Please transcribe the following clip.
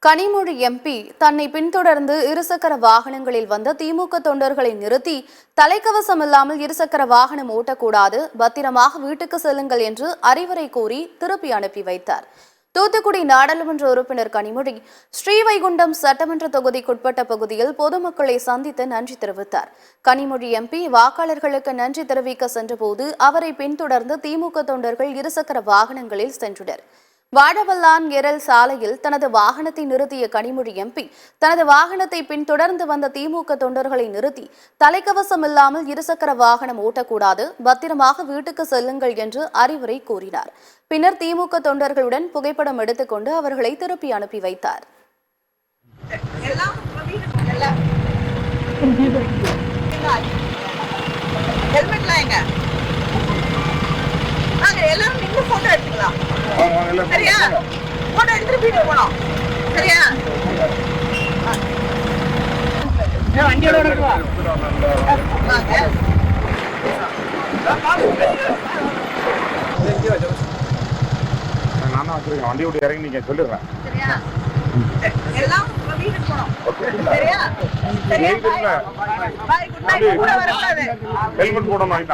Kanimozhi MP தன்னை பின்தொடர்ந்து இருசக்கர வாகனங்களில் வந்த திமுக தொண்டர்களை நிறுத்தி தலைக்கவசம் இல்லாமல் இருசக்கர வாகனம் ஓட்டக்கூடாது, பத்திரமாக வீட்டுக்கு செல்லுங்கள் என்று அறிவுரை கூறி திருப்பி அனுப்பி வைத்தார். தூத்துக்குடி நாடாளுமன்ற உறுப்பினர் கனிமொழி ஸ்ரீவைகுண்டம் சட்டமன்ற தொகுதிக்குட்பட்ட பகுதியில் பொதுமக்களை சந்தித்து நன்றி தெரிவித்தார். கனிமொழி எம்பி வாக்காளர்களுக்கு நன்றி தெரிவிக்க சென்றபோது அவரை பின்தொடர்ந்து திமுக தொண்டர்கள் இருசக்கர வாகனங்களில் சென்றனர். வாழவல்லான் எரல் சாலையில் தனது வாகனத்தை நிறுத்திய கனிமொழி எம்பி தனது வாகனத்தை பின்தொடர்ந்து வந்த திமுக தொண்டர்களை நிறுத்தி தலைக்கவசம் இல்லாமல் இருசக்கர வாகனம் ஓட்டக்கூடாது, பத்திரமாக வீட்டுக்கு செல்லுங்கள் என்று அறிவுரை கூறினார். பின்னர் திமுக தொண்டர்களுடன் புகைப்படம் எடுத்துக்கொண்டு அவர்களை திருப்பி அனுப்பி வைத்தார். எல்லாரும் நீங்க போட்டோ எடுத்துக்கலாம். சரியா? போட்டோ எடுத்துட்டு வீட்டுக்கு போலாம். சரியா? வண்டியோட எடுவா. நானா வச்சிருக்கேன். வண்டி விட்டு இறங்கி நீங்க சொல்லிடுறேன். சரியா? எல்லாம் வீட்டுக்கு போலாம். சரியா? சரியா? பாய். Good night. கூட வரக்கூடாது. ஹெல்மெட் போடணும்.